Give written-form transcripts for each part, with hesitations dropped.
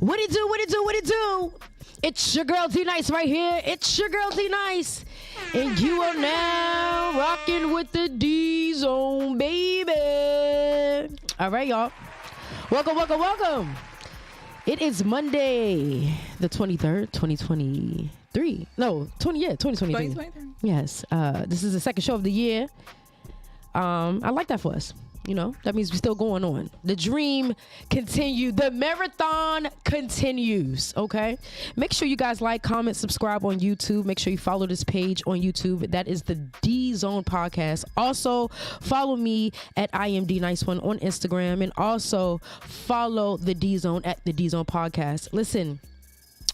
What it do? What it do? What it do? It's your girl D Nice right here. It's your girl D Nice, and you are now rocking with the DZone, baby. All right, y'all. Welcome, welcome, welcome. It is Monday, the 23rd, 2023. No, 2023. 2023. Yes. This is the second show of the year. I like that for us. You know, that means we're still going on. The dream continues. The marathon continues, okay? Make sure you guys like, comment, subscribe on YouTube. Make sure you follow this page on YouTube. That is the DZone podcast. Also, follow me at IamDNice1 on Instagram. And also, follow the DZone at the DZone podcast. Listen,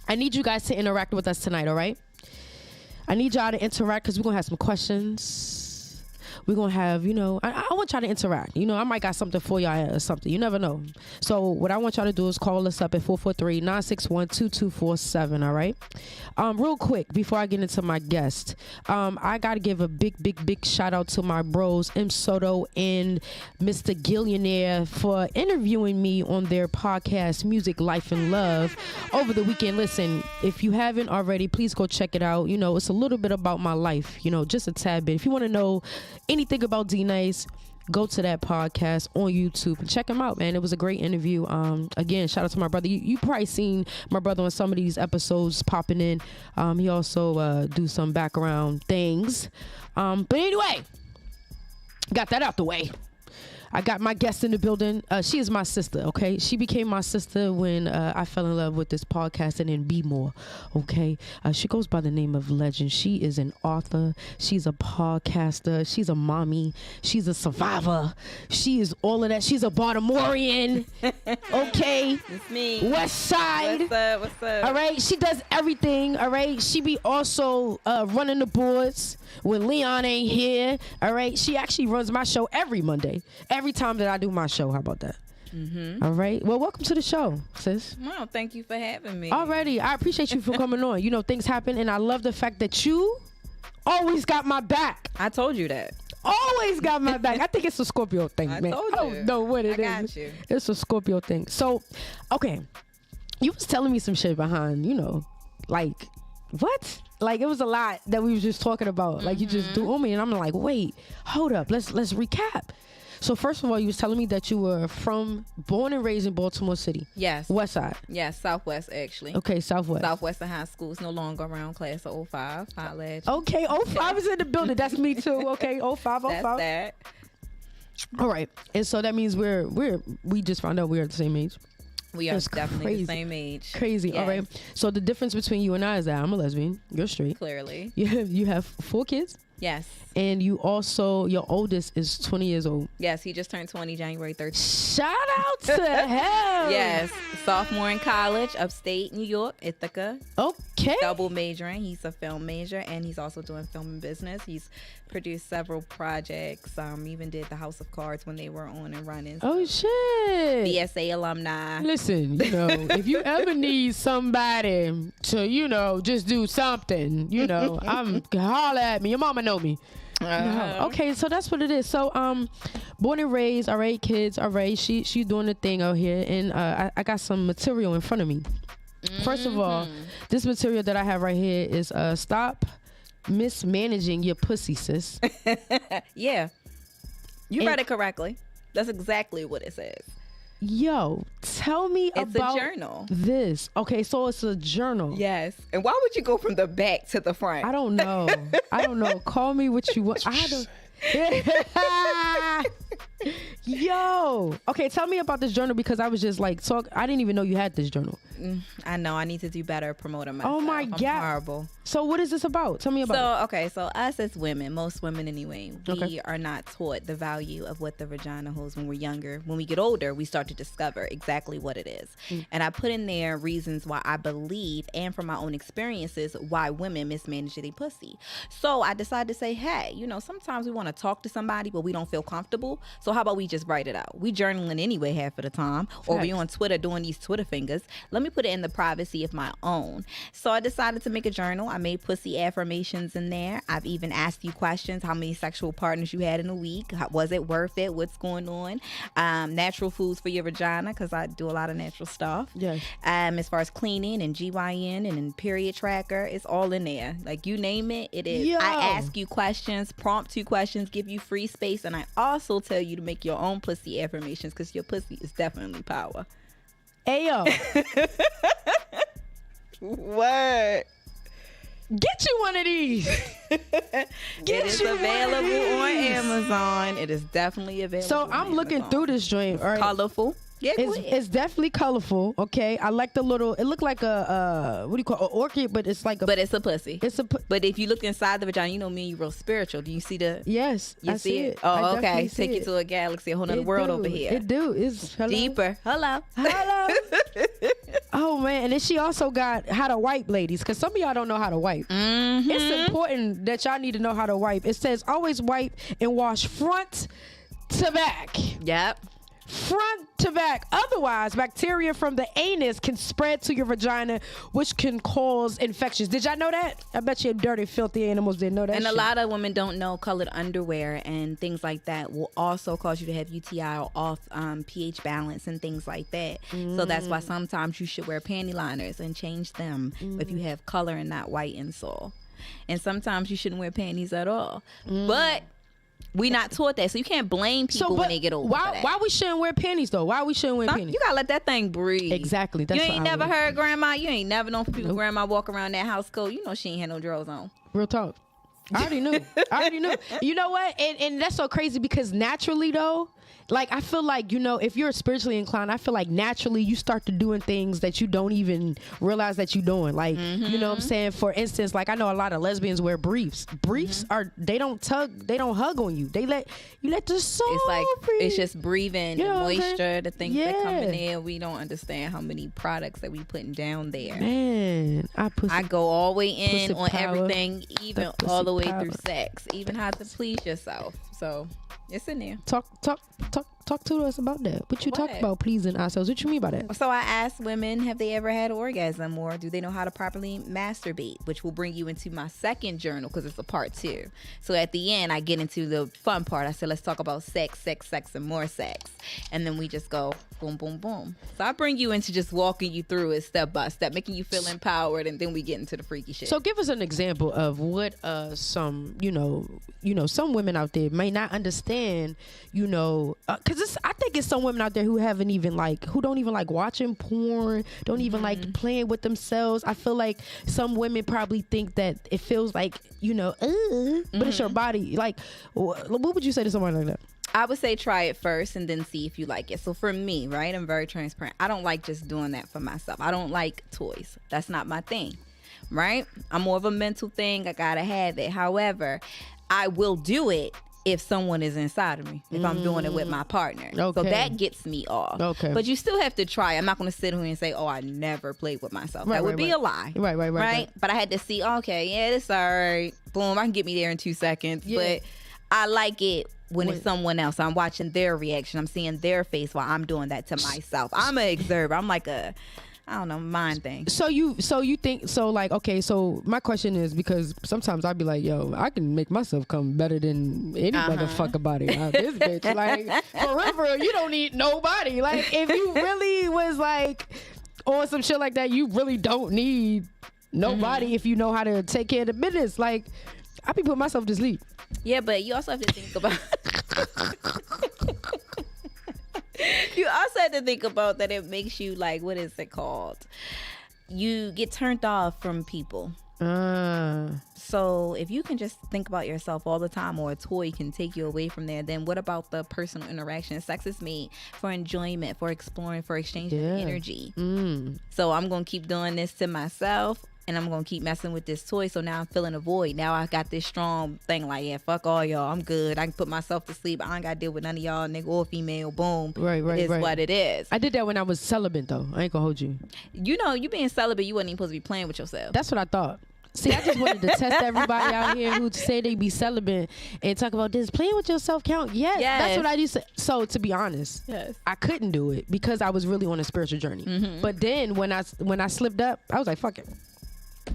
I need you guys to interact with us tonight, all right? I need y'all to interact because we're going to have some questions. We're going to have, I want y'all to interact. I might got something for y'all or something. You never know. So what I want y'all to do is call us up at 443-961-2247, all right? Real quick, before I get into my guest, I got to give a big shout out to my bros, M. Soto and Mr. Gillionaire, for interviewing me on their podcast, Music, Life, and Love, over the weekend. Listen, if you haven't already, please go check it out. It's a little bit about my life, just a tad bit. If you want to know anything about D Nice, go to that podcast on YouTube and check him out, man. It was a great interview. Again, shout out to my brother. You probably seen my brother on some of these episodes popping in. He also do some background things. But anyway, got that out the way. I got my guest in the building. She is my sister, okay? She became my sister when I fell in love with this podcast and then Be More, okay? She goes by the name of Legend. She is an author. She's a podcaster. She's a mommy. She's a survivor. She is all of that. She's a Baltimorean, okay? It's me. West Side. What's up? All right? She does everything, all right? She be also running the boards when Leon ain't here, all right? She actually runs my show every Monday. Every time that I do my show. How about that? Mm-hmm. All right. Well, welcome to the show, sis. Well, thank you for having me. Already. I appreciate you for coming on. Things happen, and I love the fact that you always got my back. I told you that. Always got my back. I think it's a Scorpio thing, man. I don't know what it is. I got you. It's a Scorpio thing. So, okay. You was telling me some shit behind, like, what? Like, it was a lot that we was just talking about. Like, you just threw on me, and I'm like, wait, hold up. Let's recap. So first of all, you was telling me that you were born and raised in Baltimore City. Yes. West Side. Yes, Southwest, actually. Okay, Southwest. Southwestern High School is no longer around, class of 05. Okay, 05 is in the building. That's me too. Okay, 05. That's that. All right. And so that means we just found out we're at the same age. We are That's definitely crazy. the same age. Crazy. Yes. All right. So the difference between you and I is that I'm a lesbian. You're straight. Clearly. You have 4 kids. Yes. And you also, your oldest is 20 years old. Yes, he just turned 20 January 13th. Shout out to him. Yes. Sophomore in college, upstate New York, Ithaca. Okay. Double majoring. He's a film major, and he's also doing film and business. He's produced several projects. Even did the House of Cards when they were on and running. Oh, shit. BSA alumni. Listen, if you ever need somebody to, just do something, I'm holler at me. Your mama know me. Okay, so that's what it is. So, born and raised, all right, kids, all right. She's doing the thing out here, and I got some material in front of me. First of all, this material that I have right here is stop mismanaging your pussy, sis. Yeah, you read it correctly. That's exactly what it says. Yo, tell me about a journal. This. Okay, so it's a journal. Yes. And why would you go from the back to the front? I don't know. Call me what you want. Yo. Okay, tell me about this journal because I was just like I didn't even know you had this journal. I know. I need to do better promoting myself. Oh my God. I'm horrible. So what is this about? Tell me about it. So us as women, most women anyway, we are not taught the value of what the vagina holds when we're younger. When we get older, we start to discover exactly what it is. And I put in there reasons why I believe, and from my own experiences, why women mismanage their pussy. So I decided to say, hey, sometimes we want to talk to somebody, but we don't feel comfortable. So how about we just just write it out. We journaling anyway half of the time, or we on Twitter doing these Twitter fingers. Let me put it in the privacy of my own. So I decided to make a journal. I made pussy affirmations in there. I've even asked you questions: how many sexual partners you had in a week? Was it worth it? What's going on? Natural foods for your vagina, because I do a lot of natural stuff. Yes. As far as cleaning and GYN and period tracker, it's all in there. Like, you name it, it is. Yo. I ask you questions, prompt you questions, give you free space, and I also tell you to make your own pussy affirmations, because your pussy is definitely power. Ayo. What? Get you one of these. It is available on Amazon. It is definitely available. So I'm looking through this joint. All right. Colorful. Yeah, it's definitely colorful. Okay, I like the little. It looked like a what do you call it? An orchid, but it's like a. But it's a pussy. It's a. But if you look inside the vagina, you know me and you real spiritual. Do you see the? Yes, you I see it. I Oh, okay. see Take you it. to a galaxy, a whole nother world over here. It do. It's hello. Deeper. Hello. Hello. Oh man, and then she also got how to wipe, ladies, because some of y'all don't know how to wipe. Mm-hmm. It's important that y'all need to know how to wipe. It says always wipe and wash front to back. Yep. Front to back. Otherwise, bacteria from the anus can spread to your vagina, which can cause infections. Did y'all know that? I bet you dirty, filthy animals didn't know that. And shit. a lot of women don't know colored underwear and things like that will also cause you to have UTI or off pH balance and things like that. So that's why sometimes you should wear panty liners and change them if you have color and not white insole. And sometimes you shouldn't wear panties at all. But we not taught that, so you can't blame people when they get older. Why we shouldn't wear panties though? Why we shouldn't wear panties? You gotta let that thing breathe. Exactly. That's you what ain't I never would. heard grandma. You ain't never known people. Grandma walk around that house cold. You know she ain't had no drawers on. Real talk. I already knew. You know what? And that's so crazy because naturally though, like I feel like, you know, if you're spiritually inclined, I feel like naturally you start to doing things that you don't even realize that you're doing. Like, you know what I'm saying? For instance, like I know a lot of lesbians wear briefs. Briefs are, they don't hug on you. They let the soul It's like, breathe. it's just breathing, You the know what I'm moisture, saying? the things that come in there. We don't understand how many products that we putting down there. Man, I go all the way in pussy on power. everything, even That pussy all the way power. through sex, even how to please yourself. So it's in there. Talk to us about that. What you talk What? about pleasing ourselves? What you mean by that? So I asked women, have they ever had an orgasm, or do they know how to properly masturbate? Which will bring you into my second journal because it's a part 2. So at the end, I get into the fun part. I said, let's talk about sex, and more sex. And then we just go boom, boom, boom. So I bring you into just walking you through it step by step, making you feel empowered, and then we get into the freaky shit. So give us an example of what some some women out there may not understand, because I think it's some women out there who don't even like watching porn, don't even like playing with themselves. I feel like some women probably think that it feels like but it's your body. Like, what would you say to someone like that? I would say try it first and then see if you like it. So for me, right, I'm very transparent. I don't like just doing that for myself. I don't like toys. That's not my thing, right? I'm more of a mental thing. I gotta have it. However, I will do it if someone is inside of me, if I'm doing it with my partner. Okay. So that gets me off. Okay. But you still have to try. I'm not going to sit here and say, oh, I never played with myself. That would be a lie. Right. But I had to see, okay, yeah, it's all right. Boom, I can get me there in 2 seconds. Yeah. But I like it when it's someone else. I'm watching their reaction. I'm seeing their face while I'm doing that to myself. I'm an observer. I'm like mind thing. So you think so? Like, okay. So my question is, because sometimes I'd be like, yo, I can make myself come better than any motherfucker body. This bitch, like, forever, you don't need nobody. Like, if you really was like on some shit like that, you really don't need nobody if you know how to take care of the business. Like, I be putting myself to sleep. Yeah, but you also have to think about. You also have to think about that it makes you, like, what is it called? You get turned off from people. So if you can just think about yourself all the time, or a toy can take you away from there, then what about the personal interaction? Sex is made for enjoyment, for exploring, for exchanging energy. So I'm going to keep doing this to myself, and I'm going to keep messing with this toy. So now I'm filling a void. Now I got this strong thing like, yeah, fuck all y'all. I'm good. I can put myself to sleep. I ain't got to deal with none of y'all, nigga or female. Boom. Right. It is what it is. I did that when I was celibate, though. I ain't gonna hold you. You know, you being celibate, you wasn't even supposed to be playing with yourself. That's what I thought. See, I just wanted to test everybody out here who say they be celibate and talk about this. Playing with yourself count? Yes. That's what I used to. So, to be honest, I couldn't do it because I was really on a spiritual journey. Mm-hmm. But then when I slipped up, I was like, fuck it.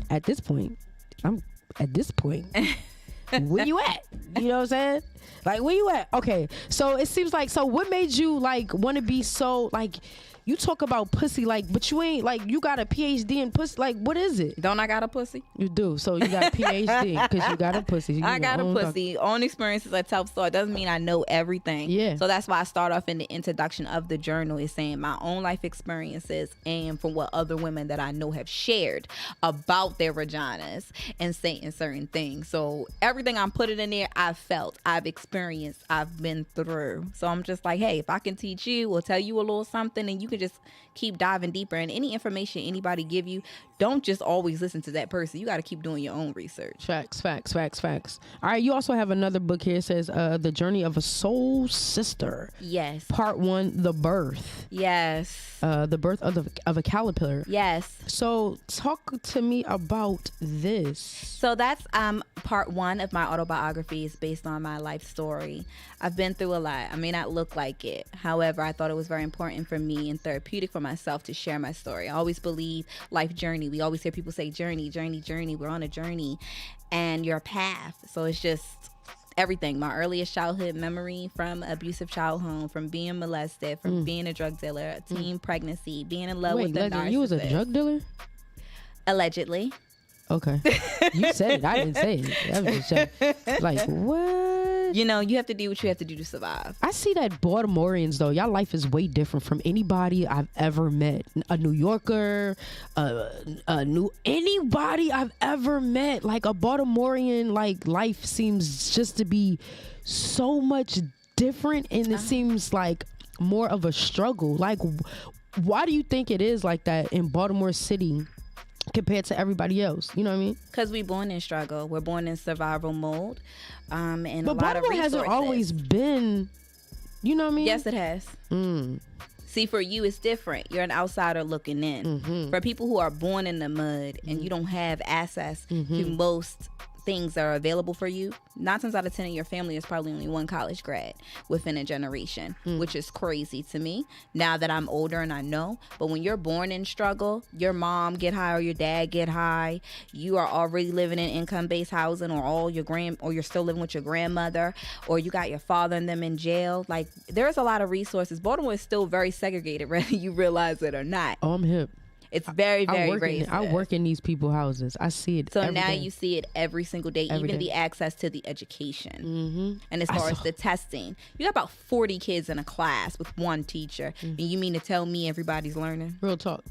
At this point, where you at? You know what I'm saying? Like, where you at? Okay. So it seems like, so what made you like want to be so like, you talk about pussy, like, but you ain't, like, you got a PhD in pussy. Like, what is it? Don't I got a pussy? You do. So you got a PhD because you got a pussy. I got a pussy. Own experiences at self-start doesn't mean I know everything. Yeah. So that's why I start off in the introduction of the journal is saying my own life experiences and from what other women that I know have shared about their vaginas and saying certain things. So everything I'm putting in there, I've felt, I've experienced, I've been through. So I'm just like, hey, if I can teach you or tell you a little something and you can just keep diving deeper, and any information anybody give you, don't just always listen to that person. You got to keep doing your own research. Facts. All right, you also have another book here. It says The Journey of a Soul Sister. Yes. Part 1, The Birth. Yes. The birth of a caterpillar. Yes. So talk to me about this. So that's part 1 of my autobiography. Is based on my life story. I've been through a lot. I may not look like it. However, I thought it was very important for me and therapeutic for myself to share my story. I always believe life journey. We always hear people say journey. We're on a journey and your path. So it's just everything. My earliest childhood memory from abusive childhood home, from being molested, from being a drug dealer, a teen pregnancy, being in love with a narcissist. You was a drug dealer? Allegedly. Okay. You said it. I didn't say it. I was just like, what? You know, you have to do what you have to do to survive. I see that Baltimoreans, though, y'all life is way different from anybody I've ever met. A New Yorker, anybody I've ever met. Like, a Baltimorean, like, life seems just to be so much different, and it seems like more of a struggle. Like, why do you think it is like that in Baltimore City compared to everybody else? You know what I mean? Because we're born in struggle. We're born in survival mode. And but a lot Baltimore of resources. hasn't always been, you know what I mean? Yes, it has. See, for you, it's different. You're an outsider looking in. For people who are born in the mud and you don't have access to most things that are available for you, 9 times out of 10 in your family is probably only one college grad within a generation, which is crazy to me now that I'm older and I know. But when you're born in struggle, your mom get high or your dad get high, you are already living in income-based housing, or you're still living with your grandmother, or you got your father and them in jail. Like, there's a lot of resources. Baltimore is still very segregated, whether you realize it or not. Oh, I'm hip. It's very, very racist. I work in these people's houses. I see it. So now you see it every single day, even the access to the education. And as far as the testing, you got about 40 kids in a class with one teacher. And you mean to tell me everybody's learning? Real talk.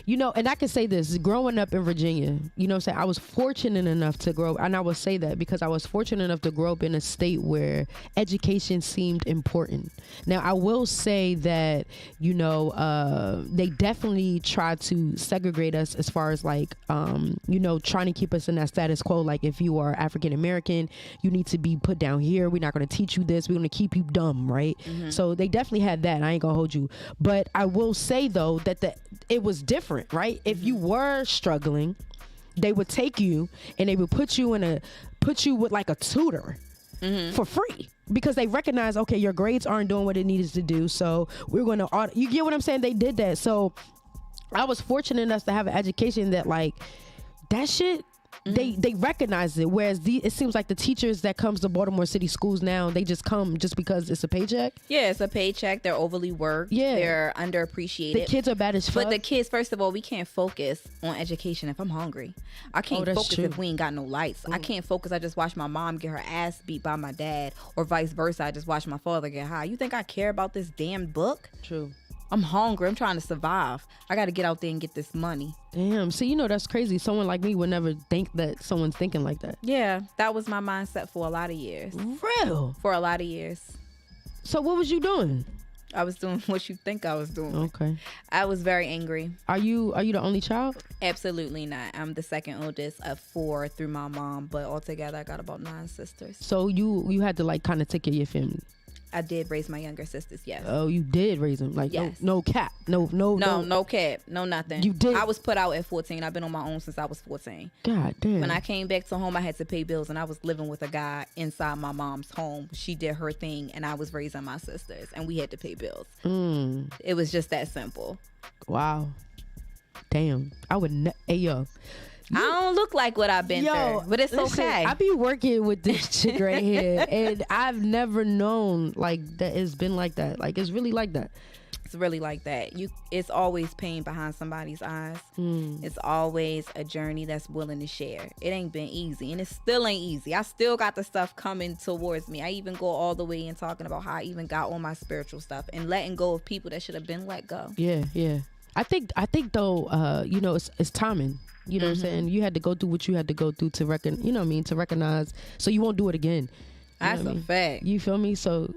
You know, and I can say this, growing up in Virginia, you know what I'm saying, I was fortunate enough to grow, and I will say that because I was fortunate enough to grow up in a state where education seemed important. Now, I will say that, you know, they definitely tried to segregate us as far as like, you know, trying to keep us in that status quo. Like, if you are African American, you need to be put down here. We're not going to teach you this. We're going to keep you dumb, right? So they definitely had that. I ain't going to hold you. But I will say, though, that it was different, right? If you were struggling, they would take you and they would put you with like a tutor for free, because they recognize, okay, your grades aren't doing what it needs to do, so we're going to, you get what I'm saying? They did that. So I was fortunate enough to have an education that, like, that shit, they recognize it. Whereas it seems like the teachers that comes to Baltimore City schools now, they just come just because it's a paycheck. Yeah, it's a paycheck. They're overly worked. Yeah, they're underappreciated. The kids are bad as fuck. But the kids, first of all, we can't focus on education if I'm hungry. I can't focus if we ain't got no lights. I can't focus. I just watch my mom get her ass beat by my dad, or vice versa. I just watch my father get high. You think I care about this damn book? True. I'm hungry. I'm trying to survive. I got to get out there and get this money. Damn. See, you know, that's crazy. Someone like me would never think that someone's thinking like that. Yeah, that was my mindset for a lot of years. Real? For a lot of years. So what was you doing? I was doing what you think I was doing. Okay. I was very angry. Are you the only child? Absolutely not. I'm the second oldest of 4 through my mom, but altogether I got about 9 sisters. So you had to like kind of take care of your family. I did raise my younger sisters, yes. Oh, you did raise them? Like, yes. No cap. No cap. No nothing. You did? I was put out at 14. I've been on my own since I was 14. God damn. When I came back to home, I had to pay bills, and I was living with a guy inside my mom's home. She did her thing, and I was raising my sisters, and we had to pay bills. It was just that simple. Wow. Damn. I would hey, yo. I don't look like what I've been through, but it's okay. I be working with this chick right here, and I've never known like that it's been like that. Like, it's really like that. It's really like that. It's always pain behind somebody's eyes. It's always a journey that's willing to share. It ain't been easy, and it still ain't easy. I still got the stuff coming towards me. I even go all the way in talking about how I even got on my spiritual stuff and letting go of people that should have been let go. Yeah. I think though, you know, it's timing. You know what I'm saying? You had to go through what you had to go through to to recognize, so you won't do it again. That's a fact. You feel me? So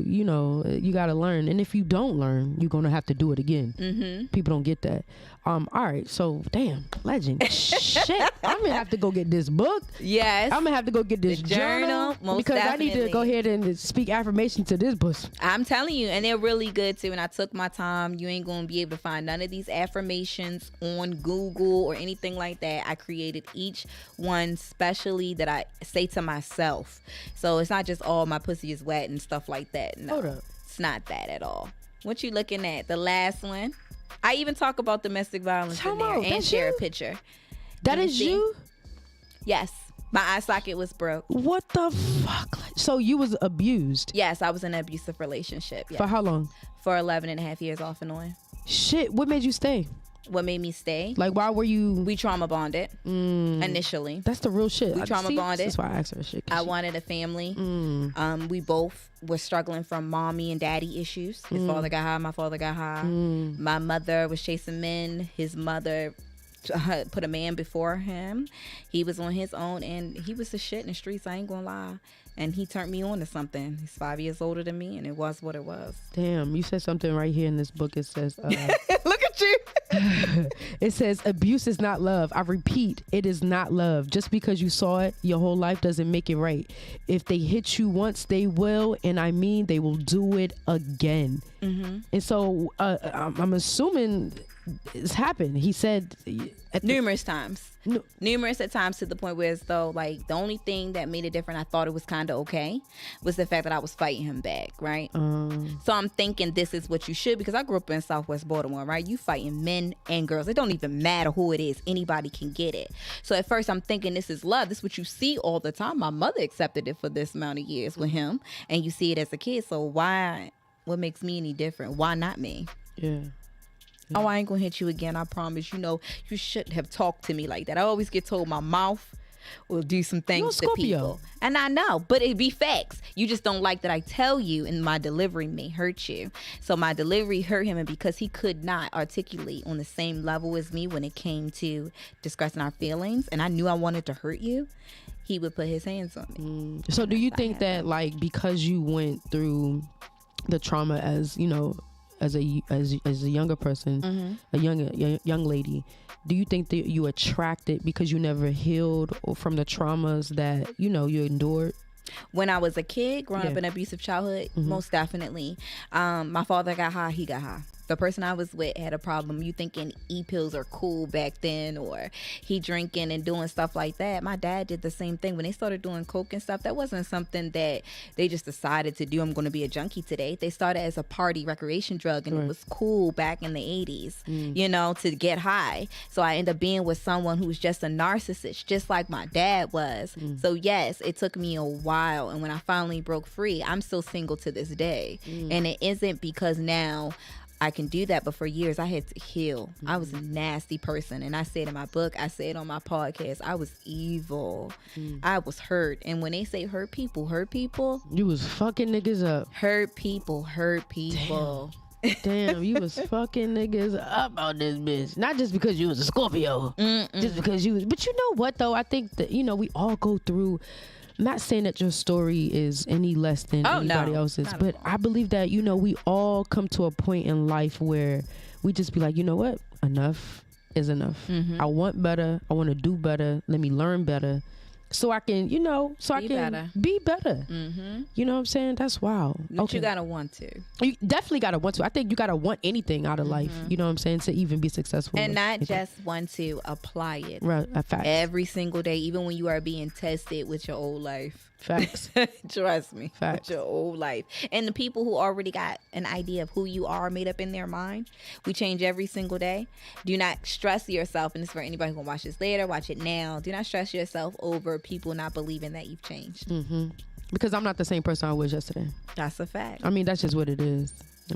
you know, you got to learn, and if you don't learn, you're gonna have to do it again. People don't get that. All right, so damn, legend. Shit, I'm gonna have to go get this book. Yes, I'm gonna have to go get this journal because definitely. I need to go ahead and speak affirmation to this book. I'm telling you, and they're really good too. And I took my time. You ain't gonna be able to find none of these affirmations on Google or anything like that. I created each one specially that I say to myself. So it's not just all my pussy is wet and stuff like that. No, hold up. It's not that at all. What you looking at? The last one. I even talk about domestic violence in there and share a picture. That is you? Yes. My eye socket was broke. What the fuck? So you was abused? Yes, I was in an abusive relationship. Yes. For how long? For 11 and a half years off and on. Shit, what made you stay? What made me stay? Like, why were you? We trauma bonded initially. That's the real shit. We trauma bonded. That's why I asked her shit. I wanted a family. We both were struggling from mommy and daddy issues. His father got high. My father got high. My mother was chasing men. His mother put a man before him. He was on his own, and he was the shit in the streets. I ain't gonna lie. And he turned me on to something. He's 5 years older than me, and it was what it was. Damn, you said something right here in this book. It says, look at you. It says, abuse is not love. I repeat, it is not love. Just because you saw it your whole life doesn't make it right. If they hit you once, they will, and I mean they will do it again. And so I'm assuming it's happened. He said numerous times. Numerous at times, to the point where, as though, like, the only thing that made it different, I thought it was kind of okay, was the fact that I was fighting him back, right? So I'm thinking this is what you should, because I grew up in Southwest Baltimore, right? You fighting men and girls. It don't even matter who it is. Anybody can get it. So at first I'm thinking this is love. This is what you see all the time. My mother accepted it for this amount of years with him, and you see it as a kid. So why? What makes me any different? Why not me? Yeah. Oh, I ain't gonna hit you again, I promise. You know, you shouldn't have talked to me like that. I always get told my mouth will do some things to people. And I know, but it be facts. You just don't like that I tell you, and my delivery may hurt you. So my delivery hurt him, and because he could not articulate on the same level as me when it came to discussing our feelings, and I knew I wanted to hurt you, he would put his hands on me. So do you think that, like, because you went through the trauma as, you know, as a younger person, a young lady, do you think that you attracted because you never healed from the traumas that, you know, you endured? When I was a kid, growing up in an abusive childhood, most definitely. My father got high, he got high. The person I was with had a problem. You thinking E-pills are cool back then, or he drinking and doing stuff like that. My dad did the same thing. When they started doing coke and stuff, that wasn't something that they just decided to do. I'm going to be a junkie today. They started as a party recreation drug, and it was cool back in the 80s, you know, to get high. So I ended up being with someone who was just a narcissist, just like my dad was. So yes, it took me a while. And when I finally broke free, I'm still single to this day. And it isn't because now I can do that, but for years I had to heal. I was a nasty person, and I say it in my book, I say it on my podcast, I was evil. I was hurt. And when they say hurt people, you was fucking niggas up. Hurt people. Damn, you was fucking niggas up on this bitch. Not just because you was a Scorpio, just because you was. But you know what though, I think that, you know, we all go through. I'm not saying that your story is any less than anybody else's, but I believe that, you know, we all come to a point in life where we just be like, you know what, enough is enough. I want better. I want to do better. Let me learn better. so I can, you know, be better. Mm-hmm. You know what I'm saying? That's wild. But you gotta want to. You definitely gotta want to. I think you gotta want anything out of life. You know what I'm saying? To even be successful. And not just want to apply it. Right. Facts. Every single day, even when you are being tested with your old life. Facts. Trust me. Facts. With your old life. And the people who already got an idea of who you are made up in their mind, we change every single day. Do not stress yourself, and this is for anybody who can watch this later, watch it now. Do not stress yourself over people not believing that you've changed. Mm-hmm. Because I'm not the same person I was yesterday. That's a fact. I mean, that's just what it is. I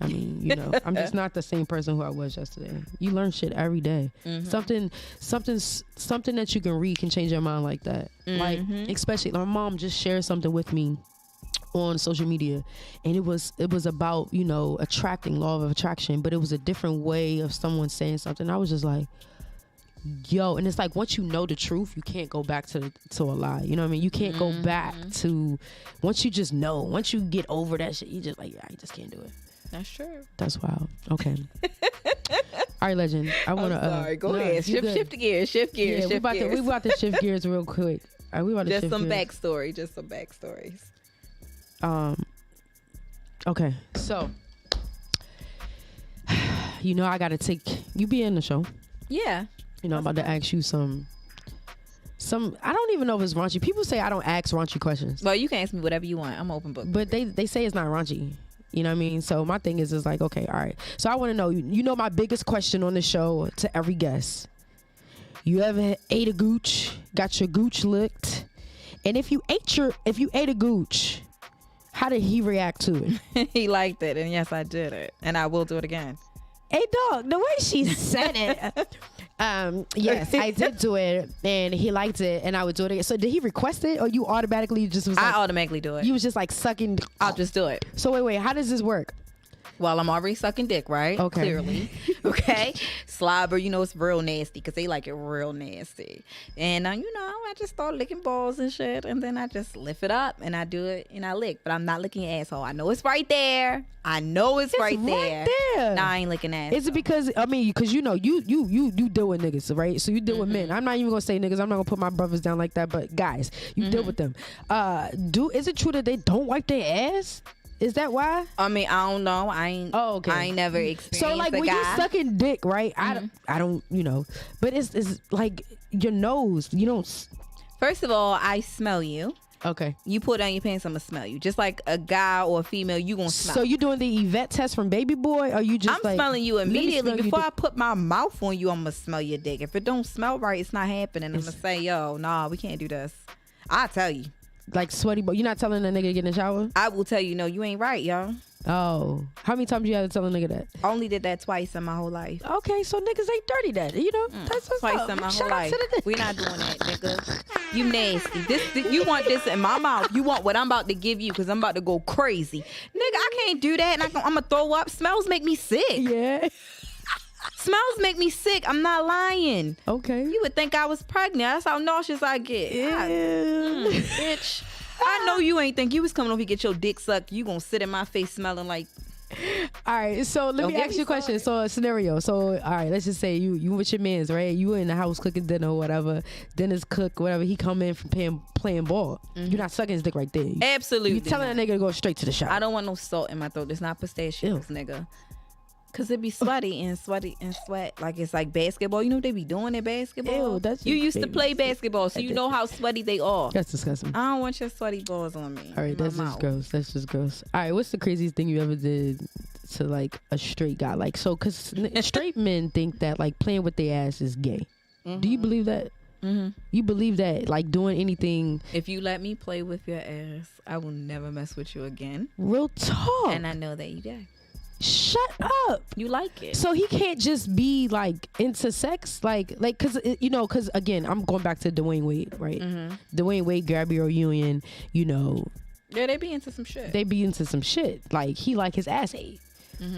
mean, you know, I'm just not the same person who I was yesterday. You learn shit every day. Mm-hmm. Something that you can read can change your mind like that. Like, especially my mom just shared something with me on social media, and it was about, you know, attracting, law of attraction, but it was a different way of someone saying something. I was just like, yo, and it's like, once you know the truth, you can't go back to a lie. You know what I mean? You can't go back to, once you just know, once you get over that shit, you just like, you just can't do it. That's true. That's wild. Okay. All right, legend. I want to. Sorry. Go ahead. Shift gears. Yeah, we about to shift gears real quick. All right, we about to just some gears. backstory. Just some backstories. Okay. So, you know, I gotta take you. Be in the show. Yeah. You know, I'm about to ask you some. I don't even know if it's raunchy. People say I don't ask raunchy questions. Well, you can ask me whatever you want. I'm open book. But they say it's not raunchy. You know what I mean? So my thing is like, okay, all right. So I want to know, you know, my biggest question on the show to every guest. You ever ate a gooch, got your gooch licked? And if you ate a gooch, how did he react to it? He liked it. And yes, I did it. And I will do it again. Hey, dog, the way she said it. Yes, I did do it, and he liked it, and I would do it again. So did he request it, or you automatically just was like, I automatically do it. You was just like sucking. I'll just do it. So wait, how does this work? Well, I'm already sucking dick, right? Okay. Clearly. Okay. Slobber, you know, it's real nasty because they like it real nasty. And, you know, I just start licking balls and shit. And then I just lift it up and I do it and I lick. But I'm not licking asshole. I know it's right there. It's right there. Nah, I ain't licking ass. Is it because, I mean, because you know, you deal with niggas, right? So you deal with men. I'm not even going to say niggas. I'm not going to put my brothers down like that. But guys, you deal with them. Is it true that they don't wipe their ass? Is that why? I mean, I don't know. I ain't never experienced. So like when you sucking dick, right? I don't, you know. But it's like your nose. You don't. First of all, I smell you. Okay. You put on your pants, I'm gonna smell you. Just like a guy or a female, you gonna smell. So you doing the Yvette test from Baby Boy, or you just? I'm smelling you immediately before I put my mouth on you. I'm gonna smell your dick. If it don't smell right, it's not happening. I'm gonna say, yo, nah, we can't do this. I'll tell you. Like sweaty, but you're not telling a nigga to get in the shower? I will tell you, no, you ain't right, y'all. Oh. How many times you had to tell a nigga that? I only did that twice in my whole life. Okay, so niggas ain't dirty that. You know? That's what's twice up. in my whole life. We're not doing that, nigga. You nasty. You want this in my mouth. You want what I'm about to give you because I'm about to go crazy. Nigga, I can't do that. And I'm going to throw up. Smells make me sick. Yeah. Smells make me sick. I'm not lying. Okay. You would think I was pregnant. That's how nauseous I get. Bitch. I know you ain't think you was coming over here to get your dick sucked. You gonna sit in my face smelling like. All right, so let me ask you a question. So a scenario. So all right, let's just say you with your mans, right? You in the house cooking dinner or whatever. Dinner's cooked, whatever. He come in from playing ball. You're not sucking his dick right there. Absolutely. You telling that nigga to go straight to the shower. I don't want no salt in my throat. It's not pistachios, nigga. Cause it be sweaty and sweat. Like it's like basketball. You know what they be doing at basketball? Ew, that's you used to play basketball, so you know how sweaty they are. That's disgusting. I don't want your sweaty balls on me. All right, that's just gross. That's just gross. All right, what's the craziest thing you ever did to like a straight guy? Like, so, cause straight men think that like playing with their ass is gay. Do you believe that? You believe that like doing anything? If you let me play with your ass, I will never mess with you again. Real talk. And I know that you did. Shut up. You like it. So he can't just be like into sex, like cause you know, cause again, I'm going back to Dwayne Wade, right? Dwayne Wade, Gabrielle Union, you know. Yeah, they be into some shit. They be into some shit. Like he like his ass ate.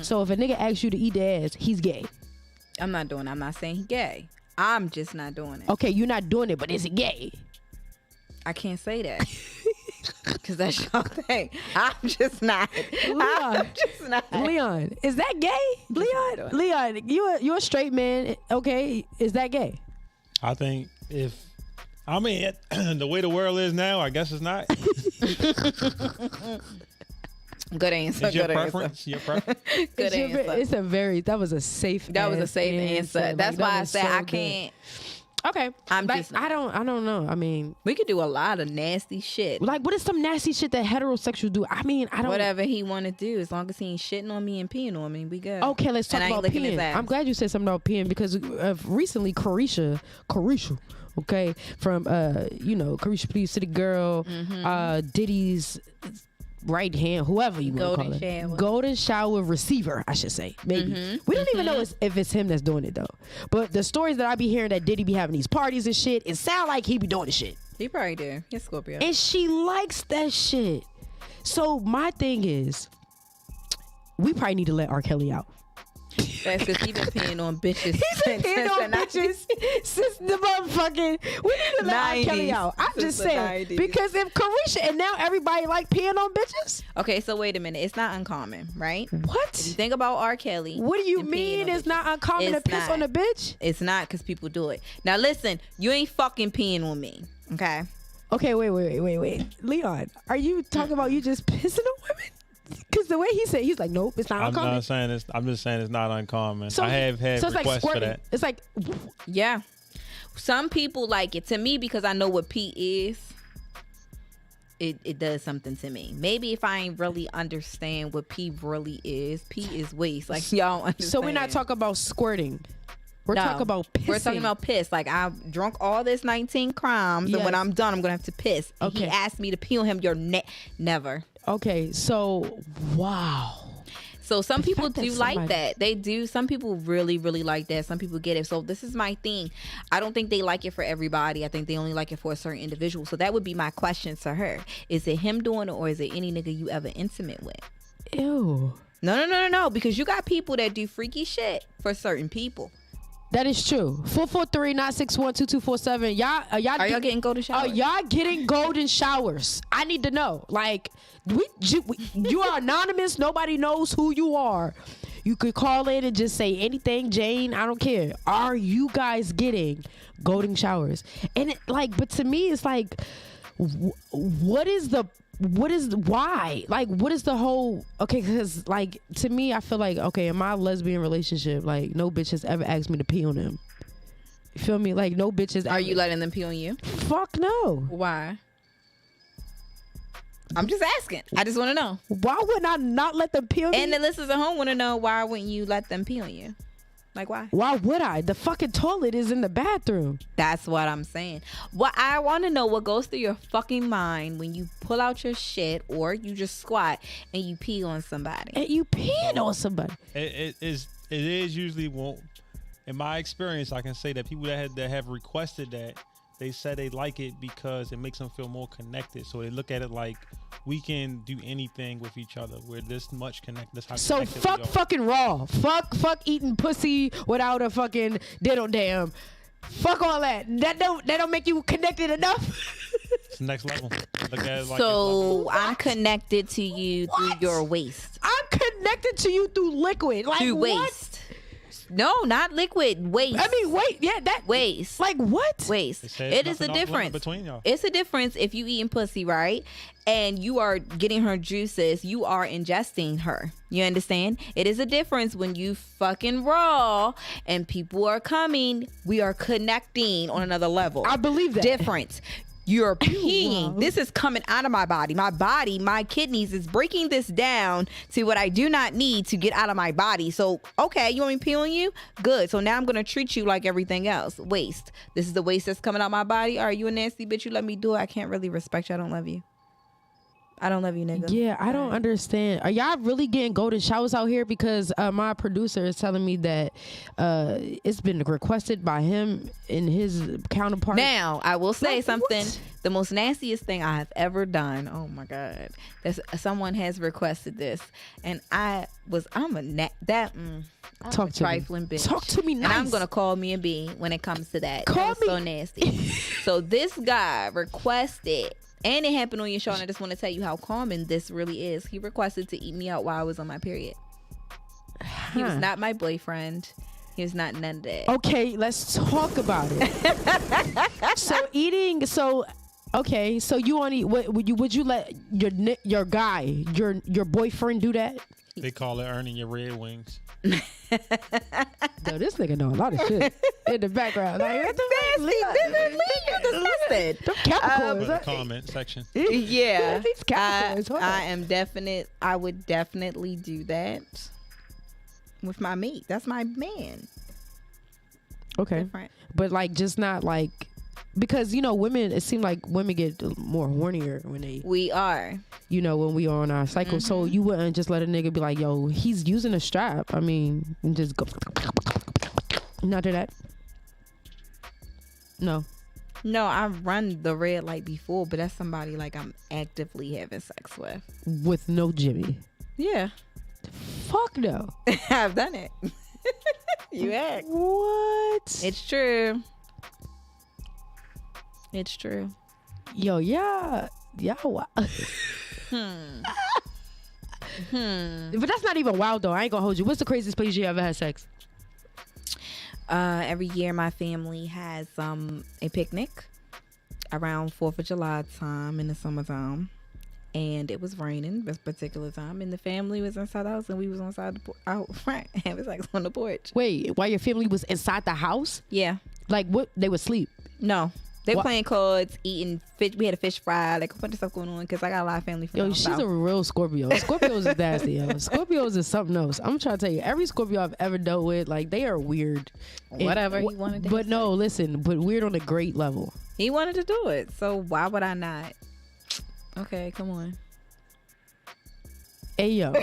So if a nigga asks you to eat their ass, he's gay. I'm not doing it. I'm not saying he's gay. I'm just not doing it. Okay, you're not doing it, but is it gay? I can't say that. Because that's your thing. I'm just not. Leon, is that gay? Leon, you a straight man, okay? Is that gay? I think I mean, the way the world is now, I guess it's not. Good answer. It's your Good preference. answer. Your preference. Good answer. It's a very, that was a safe answer. That's Like, why I was said so I good. can't. Okay. I'm like, just. I don't know. I mean, We could do a lot of nasty shit. like, what is some nasty shit that heterosexuals do? I mean, I don't. Whatever he want to do, as long as he ain't shitting on me and peeing on me, we good. Okay, let's talk And I ain't about licking his peeing. ass. I'm glad you said something about peeing because recently Carisha, okay, from Carisha Please City Girl, Diddy's right hand, whoever you want to call it, golden shower receiver, I should say. Maybe we don't even know if it's him that's doing it though. But the stories that I be hearing that Diddy be having these parties and shit, it sound like he be doing the shit. He probably do. He's Scorpio. And she likes that shit. So my thing is, we probably need to let R. Kelly out. That's because he been peeing on bitches. He's been peeing on bitches since the motherfucking. We need to let R. Kelly out. I'm Since just the saying 90s. because if Carisha and now everybody like peeing on bitches. Okay, so wait a minute. It's not uncommon, right? If you What? think about R. Kelly. What do you and peeing mean on it's bitches, not uncommon to it's piss not. on a bitch? It's not because people do it. Now listen, you ain't fucking peeing on me, okay? Okay, wait. Leon, are you talking about you just pissing on women? Because the way he said, he's like, nope, it's not I'm uncommon. not saying it's. I'm just saying it's not uncommon. So I have had so it's like requests for squirting. that. It's like, Yeah. Some people like it. To me, because I know what pee is, it does something to me. Maybe if I ain't really understand what pee really is, pee is waste. Like y'all don't understand. so we're not talking about squirting. We're No, talking about pissing. We're talking about piss. Like I've drunk all this 19 crimes, and when Yes. I'm done, I'm gonna have to piss. And Okay. He asked me to pee on him. You're never. Okay, so wow. So some people fact that do like somebody- that. They do. Some people really, really like that. Some people get it. So this is my thing. I don't think they like it for everybody. I think they only like it for a certain individual. So that would be my question to her. Is it him doing it, or is it any nigga you ever intimate with? Ew. No. Because you got people that do freaky shit for certain people. That is true. 443-961-2247. Y'all Are y'all getting golden Are showers? y'all getting golden showers? I need to know. Like, you are anonymous. Nobody knows who you are. You could call in and just say anything, Jane. I don't care. Are you guys getting golden showers? And but to me, it's like, why? Like, what is the whole, okay, because, like, to me, I feel like, okay, in my lesbian relationship, like, no bitch has ever asked me to pee on them. You feel me? Like, no bitches. Are you letting them pee on you? Fuck no. Why? I'm just asking. I just want to know. Why would I not let them pee on And me? the listeners at home want to know, why wouldn't you let them pee on you? Like, why? Why would I? The fucking toilet is in the bathroom. That's what I'm saying. What I want to know, what goes through your fucking mind when you pull out your shit or you just squat and you pee on somebody. And you peeing on somebody. It is usually, well, in my experience, I can say that people that have requested that, they said they like it because it makes them feel more connected. So they look at it like we can do anything with each other. We're this much connected. That's how So connected fuck we are. fucking raw. Fuck eating pussy without a fucking diddle damn. Fuck all that. That don't make you connected enough. It's next level. Look at it like So I'm connected to you through your waist. I'm connected to you through liquid. Like Through what? waist. No, not liquid. Waist. I mean, wait, yeah, that waist. Like what? Waist. They say It it's is a nothing off limit difference. between y'all. It's a difference if you eating pussy, right? And you are getting her juices. You are ingesting her. You understand? It is a difference when you fucking raw and people are coming. We are connecting on another level. I believe that. Difference. You're peeing. wow. This is coming out of my body. My kidneys is breaking this down to what I do not need to get out of my body. So, okay, you want me to pee on you? Good. So now I'm going to treat you like everything else. Waste. This is the waste that's coming out my body. Are you a nasty bitch? You let me do it. I can't really respect you. I don't love you. I don't love you, nigga. Yeah, I don't understand. Are y'all really getting golden showers out here? Because my producer is telling me that it's been requested by him and his counterpart. Now, I will say Like, something. what? The most nastiest thing I have ever done. Oh my God. Someone has requested this. And I'm a Talk to me. trifling bitch. Talk to me And I'm nice. going to call me a B when it comes to that. Call That was so me. nasty. So this guy requested, and it happened on your show, and I just want to tell you how common this really is. He requested to eat me out while I was on my period. He was not my boyfriend. He was not none of that. Okay, let's talk about it. So you only would you let your guy, your boyfriend do that? They call it earning your Red Wings. No, this nigga know a lot of shit in the background. Like, what the Disgusted. Them Capricorns. Put in the comment section. Yeah. These Capricorns. Hold on. I would definitely do that with my mate. That's my man. Okay. Different. But like, just not like, because women, it seems like women get more hornier when we are, when we are on our cycle. So you wouldn't just let a nigga be like, yo, he's using a strap. I mean, and just go. Not do that. No, I run the red light before, but that's somebody like I'm actively having sex with no Jimmy. Yeah. Fuck no. I've done it. You act. What? It's true. It's true. Yo, yeah. Wow. But that's not even wild though. I ain't gonna hold you. What's the craziest place you ever had sex? Every year my family has a picnic around 4th of July time in the summertime, and it was raining this particular time, and the family was inside the house and we was out front having sex on the porch. Wait, while your family was inside the house? Yeah. Like what? They would sleep? No. They playing cards, eating fish. We had a fish fry, like a bunch of stuff going on because I got a lot of family from Yo, she's a real Scorpio. Scorpios is nasty, yo. Scorpios is something else. I'm trying to tell you, every Scorpio I've ever dealt with, like, they are weird. Whatever he wanted to But no, listen, but weird on a great level. He wanted to do it, so why would I not? Okay, come on. Hey, yo.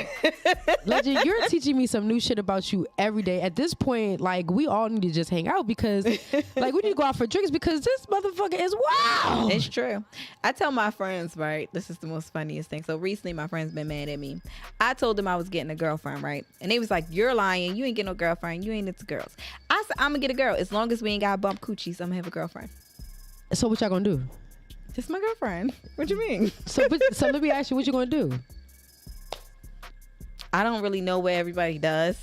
Legend, you're teaching me some new shit about you every day. At this point, like, we all need to just hang out because, like, we need to go out for drinks because this motherfucker is wild. It's true. I tell my friends, right, this is the most funniest thing. So recently, my friends been mad at me. I told them I was getting a girlfriend, right? And they was like, you're lying. You ain't getting no girlfriend. You ain't into girls. I said, I'm going to get a girl. As long as we ain't got bump coochies, I'm going to have a girlfriend. So what y'all gonna do? Just my girlfriend. What you mean? So let me ask you, what you gonna do? I don't really know what everybody does.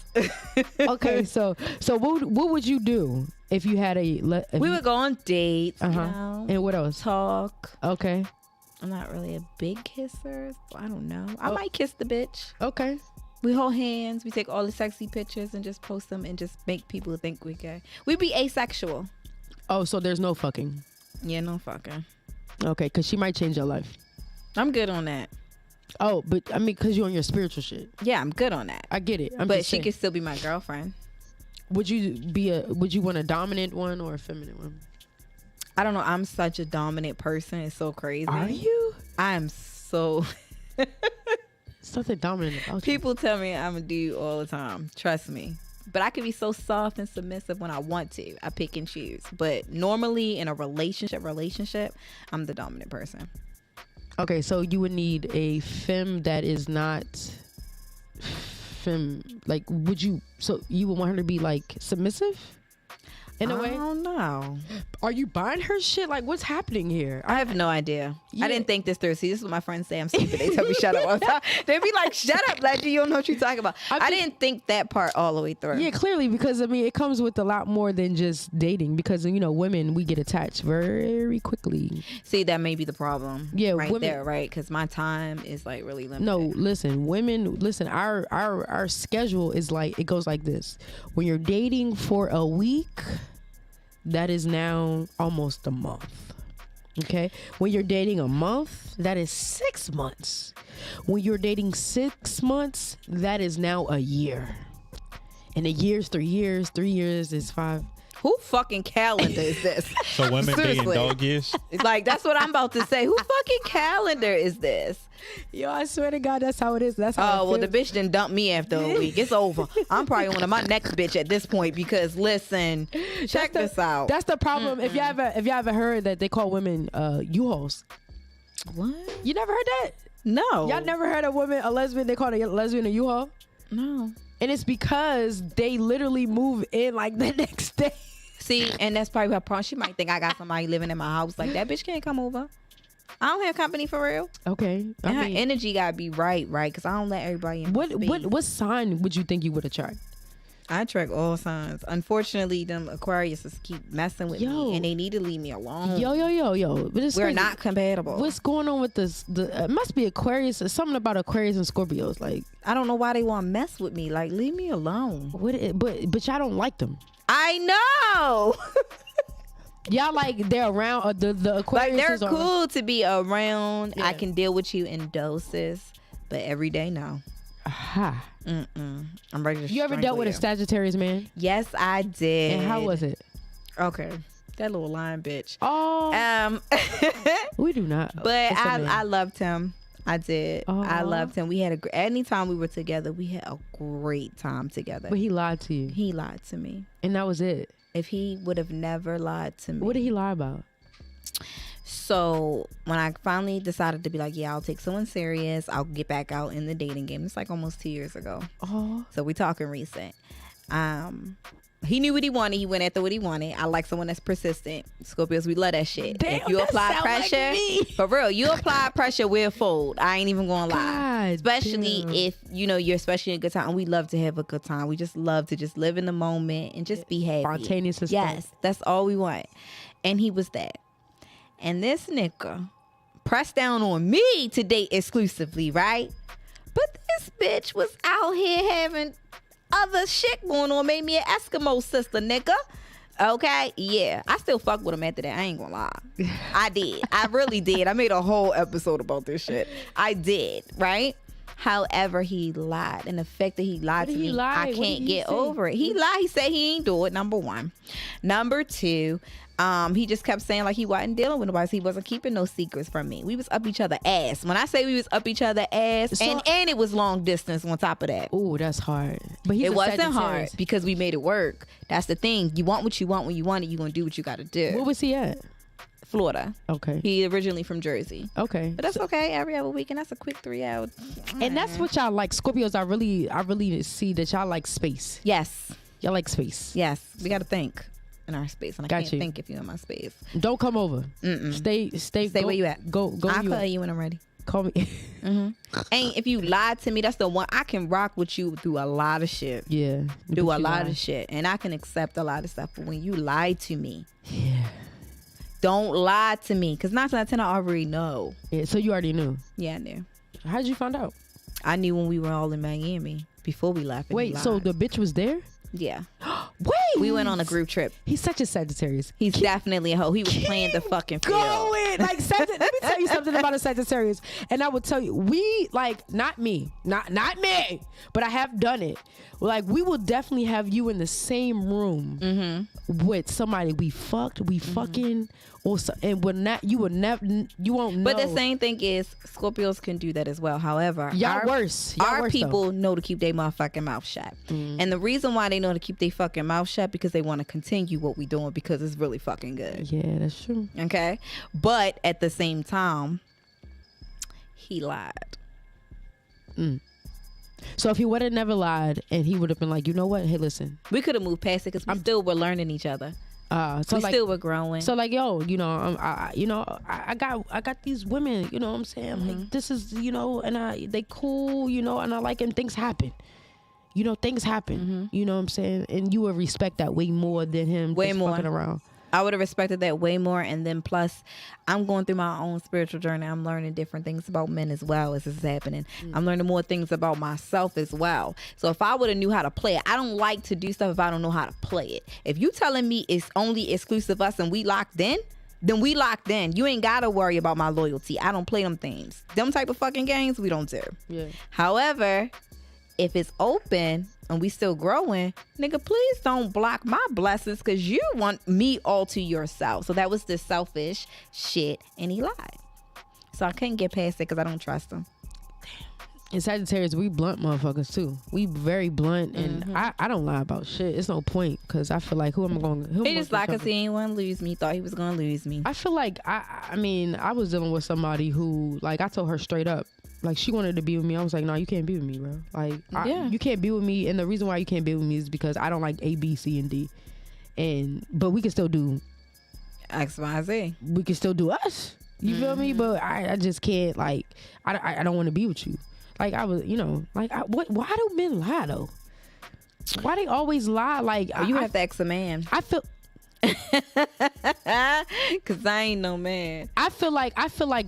Okay, so what would you do if you had we would go on dates, and what else? Talk. Okay. I'm not really a big kisser, so I don't know. I might kiss the bitch. Okay. We hold hands. We take all the sexy pictures and just post them and just make people think we gay. We be asexual. Oh, so there's no fucking. Yeah, no fucking. Okay, because she might change your life. I'm good on that. Oh, but I mean, because you're on your spiritual shit. Yeah, I'm good on that. I get it. But she could still be my girlfriend. Would you want a dominant one or a feminine one? I don't know. I'm such a dominant person. It's so crazy. Are you? I am so. Something dominant about you. People tell me I'm a dude all the time. Trust me. But I can be so soft and submissive when I want to. I pick and choose. But normally in a relationship, I'm the dominant person. Okay, so you would need a femme that is not femme. Like, so you would want her to be like submissive in a way? I don't know. Are you buying her shit? Like, what's happening here? I have no idea. Yeah. I didn't think this through. See, this is what my friends say. I'm stupid. They tell me shut up all the time. They be like, shut up, Legend. You don't know what you're talking about. I didn't think that part all the way through. Yeah, clearly, because I mean, it comes with a lot more than just dating. Because women, we get attached very quickly. See, that may be the problem. Yeah, right women, there, right? Because my time is like really limited. No, listen, women. Listen, our schedule is like, it goes like this. When you're dating for a week, that is now almost a month. Okay, when you're dating a month, that is 6 months. When you're dating 6 months, that is now a year. And a year's 3 years. 3 years is 5. Who fucking calendar is this? So women dating dog years? Like, that's what I'm about to say. Who fucking calendar is this? Yo, I swear to God, that's how it is. That's how. Oh, well, the bitch didn't dump me after a week. It's over. I'm probably one of my next bitch at this point because listen, check this out. That's the problem. If you ever heard that they call women U-Hauls. What? You never heard that? No. Y'all never heard a lesbian? They call a lesbian a U-Haul. No. And it's because they literally move in like the next day. See, and that's probably her problem. She might think I got somebody living in my house. Like, that bitch can't come over. I don't have company for real. Okay. And her energy gotta be right? Because I don't let everybody in. What sign would you think you would attract? I track all signs. Unfortunately, them Aquariuses keep messing with me, and they need to leave me alone. Yo. But we're not compatible. What's going on with this? It must be Aquarius. There's something about Aquarius and Scorpios. Like, I don't know why they want to mess with me. Like, leave me alone. But y'all don't like them. I know. Y'all like they're around the Aquarius. Like, they're cool to be around. Yeah. I can deal with you in doses, but every day, no. Aha. I'm ready to. You ever dealt with a Sagittarius man? Yes, I did. And how was it? Okay, that little lying bitch. Oh. We do not. But I loved him. I did. Oh. I loved him. We had anytime we were together, we had a great time together. But he lied to you. He lied to me. And that was it. If he would have never lied to me. What did he lie about? So when I finally decided to be like, yeah, I'll take someone serious, I'll get back out in the dating game. It's like almost 2 years ago. Oh. So we talking recent. He knew what he wanted. He went after what he wanted. I like someone that's persistent. Scorpios, we love that shit. Damn, if you apply pressure, like for real, you apply pressure, we'll fold. I ain't even gonna lie. God, especially damn. if you're especially in a good time. We love to have a good time. We just love to just live in the moment and just be happy. Spontaneous as yes, that's all we want. And he was that. And this nigga pressed down on me to date exclusively, right? But this bitch was out here having other shit going on, made me an Eskimo sister, nigga. Okay, yeah, I still fuck with him after that. I ain't gonna lie, I did. I really did. I made a whole episode about this shit. I did, right? However, he lied, and the fact that he lied to me, I can't get over it. He lied. He said he ain't do it. Number one. Number two, he just kept saying like he wasn't dealing with nobody. So he wasn't keeping no secrets from me. We was up each other ass. When I say we was up each other ass, so, and it was long distance on top of that. Oh, that's hard. But it wasn't hard because we made it work. That's the thing. You want what you want when you want it. You're gonna do what you got to do. Where was he at? Florida. Okay. He originally from Jersey. Okay. But that's okay. Every other weekend, that's a quick 3 hours. And that's what y'all like. Scorpios, I really see that y'all like space. Yes. Y'all like space. Yes. We got to think in our space. And I can't think if you're in my space. Don't come over. Stay where you at. Go. I'll call you when I'm ready. Call me. And if you lied to me, that's the one. I can rock with you through a lot of shit. Yeah. Do a lot of shit. And I can accept a lot of stuff. But when you lie to me. Yeah. Don't lie to me. Because 9 times out of 10, I already know. Yeah, so you already knew? Yeah, I knew. How'd you find out? I knew when we were all in Miami. Before we left. Wait, so the bitch was there? Yeah. Wait. We went on a group trip. He's such a Sagittarius. He's definitely a hoe. He was playing the fucking field. Going. Like, let me tell you something about a Sagittarius. And I would tell you, we, like, not me, not me, but I have done it. Like, we will definitely have you in the same room with somebody we fucking, or so, and you won't know. But the same thing is, Scorpios can do that as well. However, y'all worse. Our people know to keep their motherfucking mouth shut. And the reason why they know to keep their fucking mouth shut because they want to continue what we doing because it's really fucking good. Yeah, that's true. Okay, but at the same time, he lied. So if he would have never lied and he would have been like, you know what? Hey, listen. We could have moved past it because we still were learning each other. So we still were growing. So like, yo, I got these women, you know what I'm saying? Like, this is, and they cool, and I like, and things happen. Things happen. You know what I'm saying? And you would respect that way more than him way just more. Fucking around. I would have respected that way more. And then plus, I'm going through my own spiritual journey. I'm learning different things about men as well as this is happening. I'm learning more things about myself as well. So if I would have knew how to play it, I don't like to do stuff if I don't know how to play it. If you telling me it's only exclusive us and we locked in, then we locked in. You ain't got to worry about my loyalty. I don't play them things. Them type of fucking games, we don't do. Yeah. However, if it's open and we still growing, nigga, please don't block my blessings because you want me all to yourself. So that was the selfish shit, and he lied. So I couldn't get past it because I don't trust him. In Sagittarius, we blunt motherfuckers too. We very blunt, and I don't lie about shit. It's no point because I feel like who am I going to? He just lied because he didn't want to lose me. He thought he was going to lose me. I feel like I was dealing with somebody who, like, I told her straight up. Like, she wanted to be with me. I was like, no, you can't be with me, bro. Like, you can't be with me. And the reason why you can't be with me is because I don't like A, B, C, and D. But we can still do X, Y, Z. We can still do us. You feel me? But I just can't, like, I don't want to be with you. Like, I was, why do men lie, though? Why they always lie? Like You have to ask a man. I feel. Cause I ain't no man. I feel like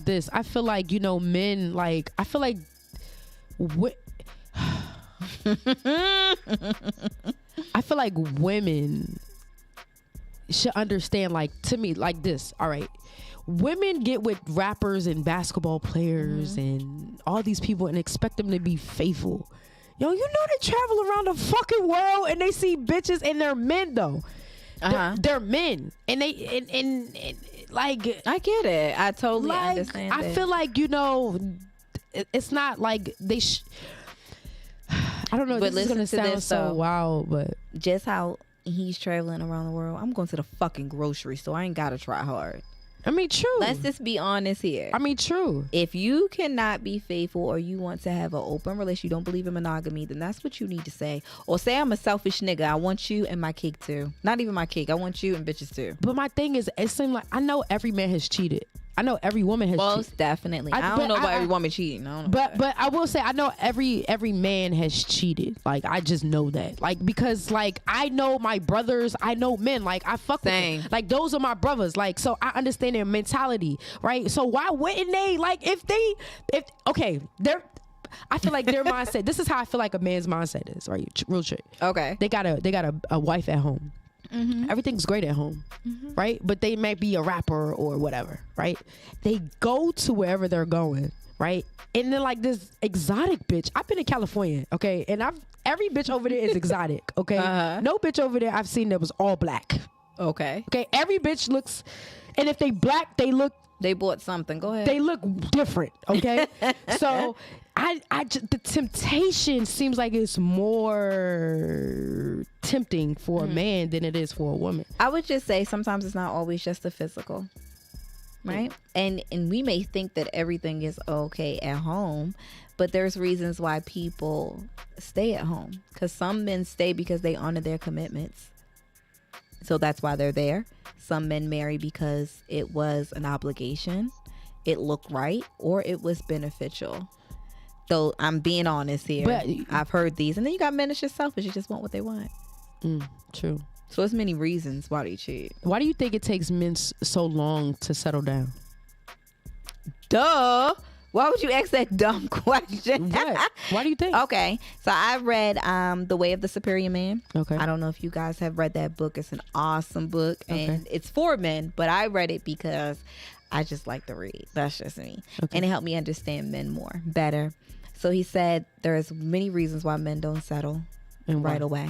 this. I feel like, you know, men, like, I feel like I feel like women should understand, like, to me, like this. All right. Women get with rappers and basketball players and all these people and expect them to be faithful. Yo, you know they travel around the fucking world and they see bitches and they're men though. They're men and they and like, I get it. I totally like, understand. I feel like, you know, it's not like they I don't know, But this is gonna listen to sound this, so though. wild, but Just how he's traveling around the world. I'm going to the fucking grocery store. I ain't gotta try hard. I mean, true. Let's just be honest here. I mean, true. If you cannot be faithful or you want to have an open relationship, you don't believe in monogamy, then that's what you need to say. Or say, I'm a selfish nigga. I want you and my cake too. Not even my cake. I want you and bitches too. But my thing is, it seems like I know every man has cheated. I know every woman has cheated. Most definitely. I don't know about every woman cheating. I don't know. But I will say, I know every man has cheated. Like, I just know that. Like, because like I know my brothers, I know men. Like, I fuck with them. Like, those are my brothers. Like, so I understand their mentality, right? So why wouldn't they? Like, if okay, I feel like their mindset. This is how I feel like a man's mindset is, right? Real shit. Okay. They got a wife at home. Everything's great at home, right? But they might be a rapper or whatever, right? They go to wherever they're going, right? And then like this exotic bitch. I've been in California, okay? And every bitch over there is exotic, okay? No bitch over there I've seen that was all black. Okay. Okay, every bitch looks, and if they black, they bought something. Go ahead. They look different, okay? So the temptation seems like it's more tempting for a man than it is for a woman. I would just say sometimes it's not always just the physical, right? And we may think that everything is okay at home, but there's reasons why people stay at home. Because some men stay because they honor their commitments. So that's why they're there. Some men marry because it was an obligation, it looked right, or it was beneficial. So I'm being honest here. But I've heard these. And then you got men that's just selfish. They just want what they want. True. So there's many reasons why they cheat. Why do you think it takes men so long to settle down? Duh. Why would you ask that dumb question? What? Why do you think? Okay. So I read The Way of the Superior Man. Okay. I don't know if you guys have read that book. It's an awesome book. And it's for men. But I read it because I just like to read. That's just me. Okay. And it helped me understand men better. So he said there's many reasons why men don't settle right away.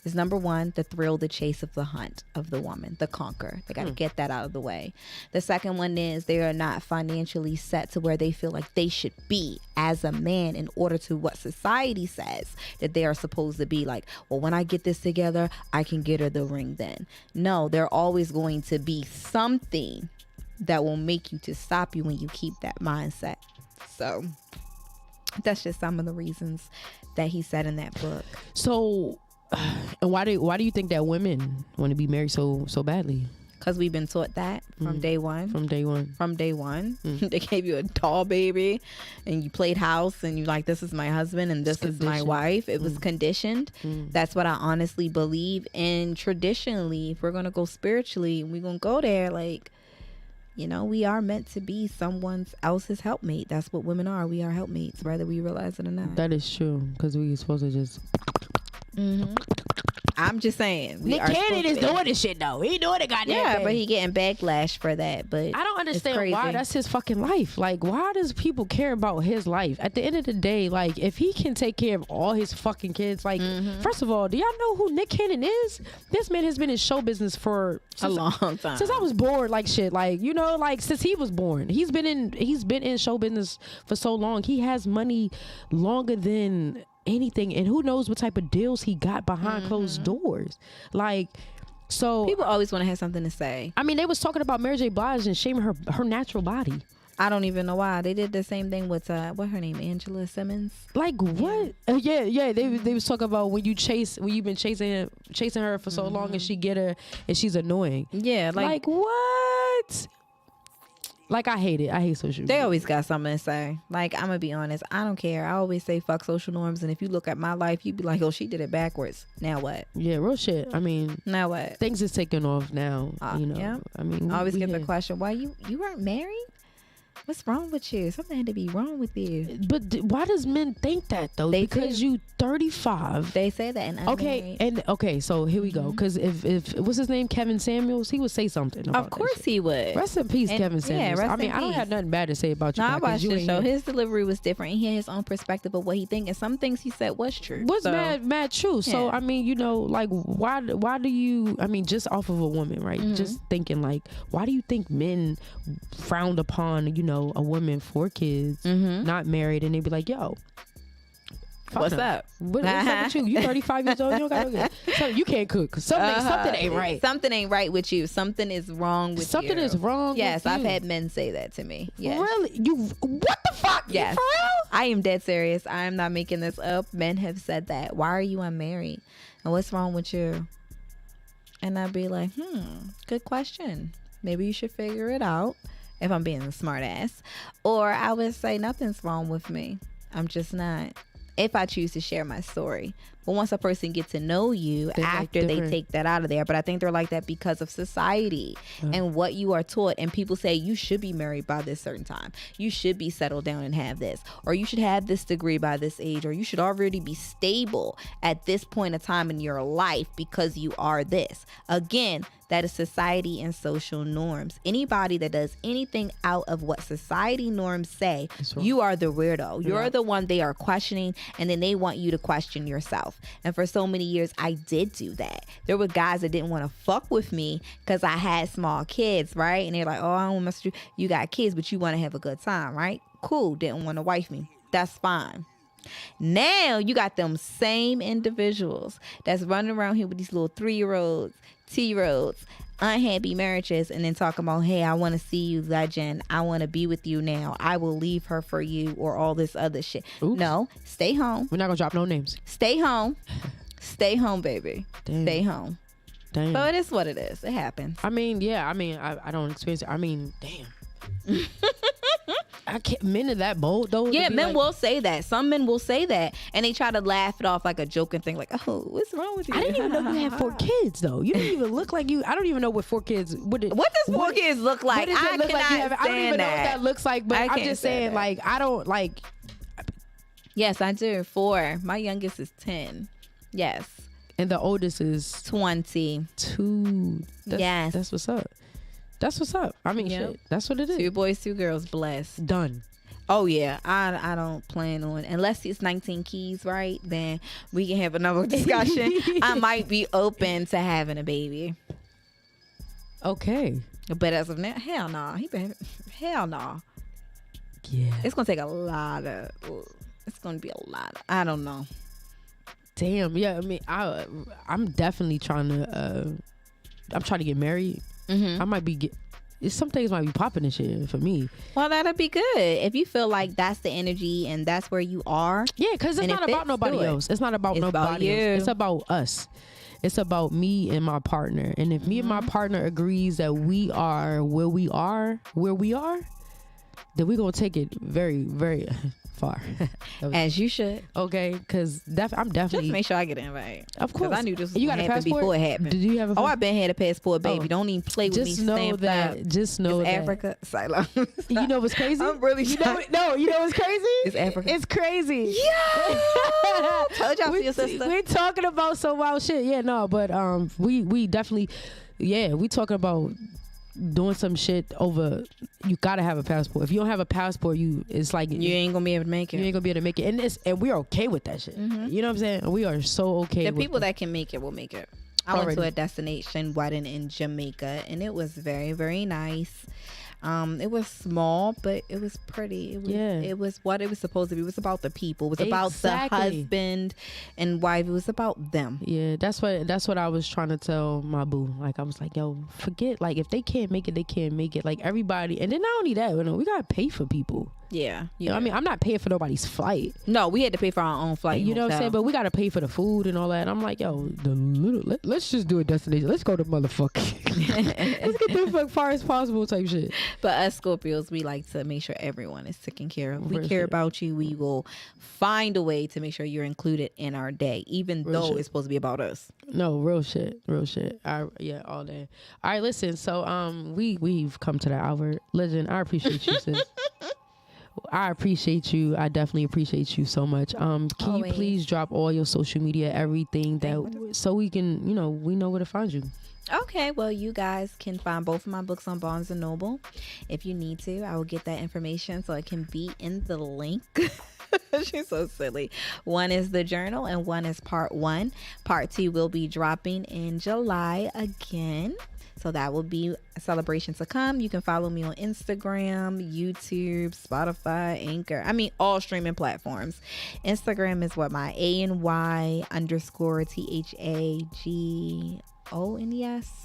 Is number one, the thrill, the chase of the hunt of the woman, the conquer. They got to get that out of the way. The second one is they are not financially set to where they feel like they should be as a man in order to what society says that they are supposed to be. Like, well, when I get this together, I can get her the ring then. No, they're always going to be something that will make you to stop you when you keep that mindset. So that's just some of the reasons that he said in that book. So, and why do you think that women want to be married so badly? Because we've been taught that from day one. From day one. They gave you a doll baby and you played house and you like, this is my husband and this is my wife. It was conditioned. That's what I honestly believe. And traditionally, if we're going to go spiritually, we're going to go there like, you know, we are meant to be someone else's helpmate. That's what women are. We are helpmates, whether we realize it or not. That is true, because we're supposed to just... I'm just saying. Nick Cannon is doing this shit, though. He doing it, goddamn. Yeah, but he getting backlash for that. But I don't understand why. That's his fucking life. Like, why does people care about his life? At the end of the day, like, if he can take care of all his fucking kids, like, first of all, do y'all know who Nick Cannon is? This man has been in show business for a long time. Since I was born, like shit. Like, you know, like since he was born. He's been in show business for so long. He has money longer than anything, and who knows what type of deals he got behind closed doors. Like, so people always want to have something to say. I mean, they was talking about Mary J. Blige and shaming her natural body. I don't even know why. They did the same thing with what her name, Angela Simmons. Like what? Yeah. They was talking about when you've been chasing her for so long and she get her and she's annoying. Yeah, like what? Like, I hate it. I hate social media. They always got something to say. Like, I'm gonna be honest, I don't care. I always say fuck social norms, and if you look at my life, you'd be like, oh, she did it backwards. Now what? Yeah, real shit. I mean, now what? Things is taking off now. You know. Yeah. I mean, I always we get the here. question, why you weren't married? What's wrong with you? Something had to be wrong with you. But why does men think that though? They Because do. you 35. They say that, and I'm Okay, married. and okay, so here we go. Because if what's his name, Kevin Samuels, he would say something. About Of course that shit. he would. Rest in peace, And- Kevin yeah, Samuels. rest I mean, in I don't peace. have nothing bad to say about you. No, I guy, 'cause watched you the ain't show. here. His delivery was different. He had his own perspective of what he think, and some things he said was true. What's So, mad true. So yeah. I mean, you know, like why do you? I mean, just off of a woman, right? Mm-hmm. Just thinking like, why do you think men frowned upon, you know, a woman 4 kids, not married, and they be like, yo. fuck What's no. up? What's up with you? You 35 years old. You don't gotta so you can't cook. Something ain't right. Something ain't right with you. Something is wrong with you. Something is wrong. Yes, with I've you. had men say that to me. Yes. Really? You? What the fuck? Yes. You for real? I am dead serious. I am not making this up. Men have said that. Why are you unmarried? And what's wrong with you? And I'd be like, good question. Maybe you should figure it out if I'm being a smart ass. Or I would say nothing's wrong with me. I'm just not. If I choose to share my story. But once a person gets to know you They're, like, after they different. take that out of there. But I think they're like that because of society and what you are taught. And people say you should be married by this certain time. You should be settled down and have this. Or you should have this degree by this age. Or you should already be stable at this point of time in your life because you are this. Again, that is society and social norms. Anybody that does anything out of what society norms say, wrong. you are the weirdo. You're Yeah. the one they are questioning, and then they want you to question yourself. And for so many years, I did do that. There were guys that didn't want to fuck with me because I had small kids, right? And they're like, oh, I don't mess with you. You got kids, but you want to have a good time, right? Cool. Didn't want to wife me. That's fine. Now you got them same individuals that's running around here with these little 3-year-olds, 2-year-olds, unhappy marriages, and then talking about, hey, I want to see you, legend. I want to be with you now. I will leave her for you, or all this other shit. Oops. No, stay home. We're not gonna drop no names. Stay home. Stay home, baby. Damn. Stay home. Damn. So it is what it is. It happens. I mean, yeah. I mean, I don't experience it. I mean, damn. I can't. Men are that bold though. to Yeah, be men like, will say that. Some men will say that, and they try to laugh it off like a joking thing, like, "Oh, what's wrong with you?" I didn't even know you had 4 kids though. You didn't even look like you. I don't even know what 4 kids. What does What does 4 kids look like? What does it I look like? cannot You have, I don't even stand know what that looks like. But I I'm can't just stand saying, that. like, I don't like. Yes, I do. 4. My youngest is 10. Yes, And the oldest is 20. 2. Yes. That's what's up. That's what's up. I mean, Yep. shit. That's what it is. 2 boys, 2 girls. Blessed. Done. Oh yeah, I don't plan on, unless it's 19 keys, right? Then we can have another discussion. I might be open to having a baby, Okay. but as of now, hell no. Hell no. Yeah. It's gonna take a lot of. It's gonna be a lot. I don't know. Damn. Yeah. I mean, I'm definitely trying to. I'm trying to get married. Mm-hmm. I might be some things might be popping and shit for me. Well, that'll be good if you feel like that's the energy and that's where you are. Yeah, because it's And not it about fits, nobody do it. else. It's not about It's about nobody you. else. It's about us. It's about me and my partner. And if me and my partner agrees that we are where we are, then we're going to take it very, very far. As you should. Okay, because I'm definitely. Just make sure I get an invite. Of course. Because I knew this was You going got to a happen passport? before it happened. Did you have a Oh, I've been had a passport, baby. Oh. Don't even play with me. Just know stamped that. up. Just know It's that. Africa. Silo. You know what's crazy? I'm really you know, shocked. no, you know what's crazy? It's Africa. It's crazy. Yeah. Told y'all for your sister. We're talking about some wild shit. Yeah, no, but we definitely, yeah, we talking about doing some shit over. You gotta have a passport. If you don't have a passport, it's like You ain't gonna be able to make you it. ain't gonna be able to make it. And we're okay with that shit. You know what I'm saying? We are so okay. The with people it. that can make it will make it. I went to Already. a destination wedding in Jamaica, and it was very, very nice. It was small, but it was pretty. It was, Yeah. it was what it was supposed to be. It was about the people. It was about Exactly. the husband and wife. It was about them. Yeah, that's what I was trying to tell my boo. Like I was like, yo, forget. Like if they can't make it, they can't make it. Like everybody, and then not only that, we gotta pay for people. Yeah. You know, I mean, I'm not paying for nobody's flight. No, we had to pay for our own flight. You know what I'm saying? But we gotta pay for the food and all that. I'm like, yo, let's just do a destination. Let's go to motherfucker. Let's get the fuck far as possible type shit. But us Scorpios, we like to make sure everyone is taken care of. We Real care shit. about you. We will find a way to make sure you're included in our day, even Real though shit. it's supposed to be about us. No, real shit. Yeah, all day. All right, listen. So we've come to the hour. Legend, I appreciate you, sis. I appreciate you. I definitely appreciate you so much. Can you Always. please drop all your social media, everything that so we can, we know where to find you. Okay, well, you guys can find both of my books on Barnes & Noble. If you need to, I will get that information so it can be in the link. She's so silly. One is the journal and one is part 1. Part 2 will be dropping in July again. So that will be a celebration to come. You can follow me on Instagram, YouTube, Spotify, Anchor. I mean, all streaming platforms. Instagram is what my ANY_THAGONES.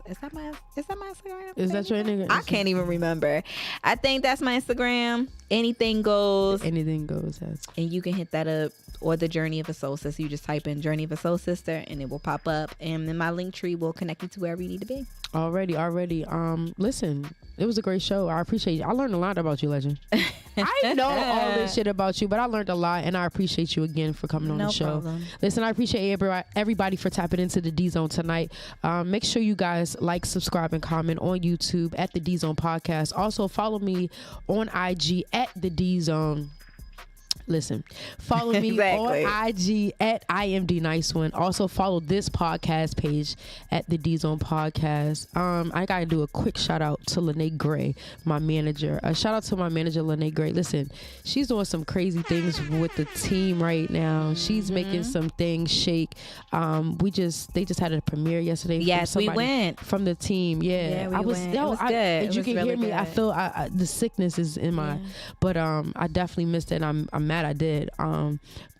Is that my Instagram? Is that your nigga? I can't even remember. I think that's my Instagram. Anything goes. Anything goes. And you can hit that up, or the Journey of a Soul Sister. You just type in Journey of a Soul Sister and it will pop up. And then my link tree will connect you to wherever you need to be. Already. Listen, it was a great show. I appreciate you. I learned a lot about you, Legend. I know all this shit about you, but I learned a lot, and I appreciate you again for coming on the show. Problem. Listen, I appreciate everybody for tapping into the DZone tonight. Make sure you guys like, subscribe, and comment on YouTube at the DZone Podcast. Also, follow me on IG at the DZone. Listen, follow me Exactly. on IG at IMD Nice One. Also follow this podcast page at the DZone Podcast. I gotta do a quick shout out to Lene Gray, my manager. A shout out to my manager, Lene Gray. Listen, she's doing some crazy things with the team right now. She's making some things shake. They just had a premiere yesterday. Yes, we went from the team. Yeah, we went. It was good. As you It was can really hear me, I good. feel the sickness is in my. But I definitely missed it. And I'm mad I did.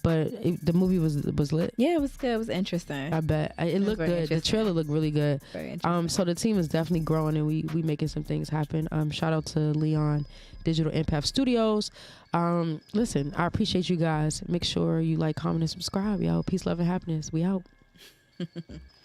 But the movie was lit. Yeah, it was good. It was interesting. I bet it looked very good. The interesting. trailer looked really good. Very interesting. So the team is definitely growing, and we making some things happen. Shout out to Leon Digital Impact Studios. Listen, I appreciate you guys. Make sure you like, comment, and subscribe, yo. Peace, love, and happiness. We out.